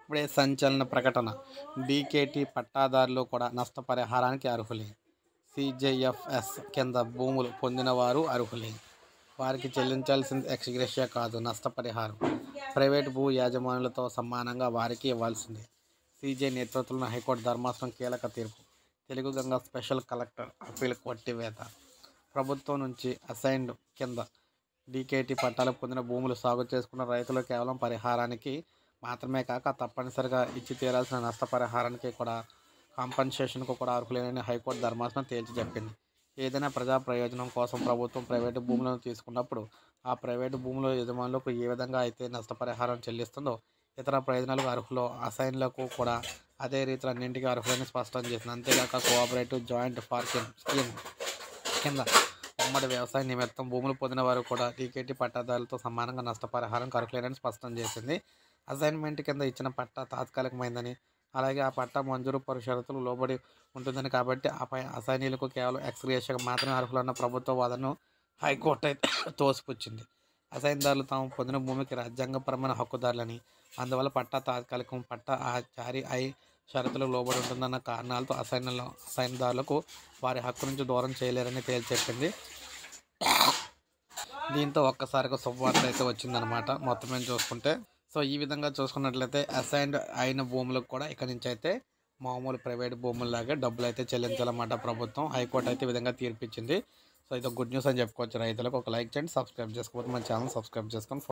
ఇప్పుడే సంచలన ప్రకటన. డీకేటీ పట్టాదారులు కూడా నష్టపరిహారానికి అర్హులే. సీజేఎఫ్ఎస్ కింద భూములు పొందిన వారు అర్హులే. వారికి చెల్లించాల్సింది ఎక్స్ గ్రేషియా కాదు, నష్టపరిహారం. ప్రైవేటు భూ యాజమానులతో సమానంగా వారికి ఇవ్వాల్సిందే. సీజే నేతృత్వంలోని హైకోర్టు ధర్మాసనం కీలక తీర్పు. Telugu Ganga special collector appeal కొట్టివేత. ప్రభుత్వం నుంచి అసైన్డ్ కింద డీకేటీ పట్టాలు పొందిన భూములు సాగు చేసుకున్న రైతులు కేవలం పరిహారానికి మాత్రమే కాక తప్పనిసరిగా ఇచ్చి తీరాల్సిన నష్టపరిహారానికి కూడా, కాంపన్సేషన్కు కూడా అర్హులేనని హైకోర్టు ధర్మాసనం తేల్చి చెప్పింది. ఏదైనా ప్రజా ప్రయోజనం కోసం ప్రభుత్వం ప్రైవేటు భూములను తీసుకున్నప్పుడు ఆ ప్రైవేటు భూముల యజమానులకు ఏ విధంగా అయితే నష్టపరిహారం చెల్లిస్తుందో ఇతర ప్రయోజనాలకు అర్హులో అసైన్లకు కూడా అదే రీతిలో అన్నింటికీ అర్హులని స్పష్టం చేసింది. అంతేగాక కోఆపరేటివ్ జాయింట్ ఫార్మింగ్ స్కీమ్ కింద ఉమ్మడి వ్యవసాయ నిమిత్తం భూములు పొందిన వారు కూడా డీకేటీ పట్టాదారులతో సమానంగా నష్టపరిహారం అర్హులేనని స్పష్టం చేసింది. అసైన్మెంట్ కింద ఇచ్చిన పట్టా తాత్కాలికమైందని, అలాగే ఆ పట్టా మంజూరు పలు షరతులు లోబడి ఉంటుందని, కాబట్టి ఆపై అసైనీలకు కేవలం ఎక్స్ గ్రేషియాగా మాత్రమే అర్హులన్న ప్రభుత్వ వాదనను హైకోర్టు అయితే తోసిపుచ్చింది. అసైన్దారులు తాము పొందిన భూమికి రాజ్యాంగపరమైన హక్కుదారులని, అందువల్ల పట్టా తాత్కాలికం, పట్టా జారీ అయి షరతులకు లోబడి ఉంటుందన్న కారణాలతో అసైన్దారులకు వారి హక్కు నుంచి దూరం చేయలేరని తేల్చెప్పింది. దీంతో ఒక్కసారిగా శుభవార్త అయితే వచ్చిందనమాట మొత్తం మేము చూసుకుంటే. సో ఈ విధంగా చూసుకున్నట్లయితే అసైన్డ్ అయిన భూములకు కూడా ఇక నుంచి అయితే మామూలు ప్రైవేట్ భూముల్లాగే డబ్బులు అయితే చెల్లించాలన్నమాట ప్రభుత్వం. హైకోర్టు అయితే ఈ విధంగా తీర్పిచ్చింది. సో ఇది గుడ్ న్యూస్ అని చెప్పుకోవచ్చు రైతులకు. ఒక లైక్ చేయండి, సబ్స్క్రైబ్ చేసుకోకపోతే మన ఛానల్ సబ్స్క్రైబ్ చేసుకొని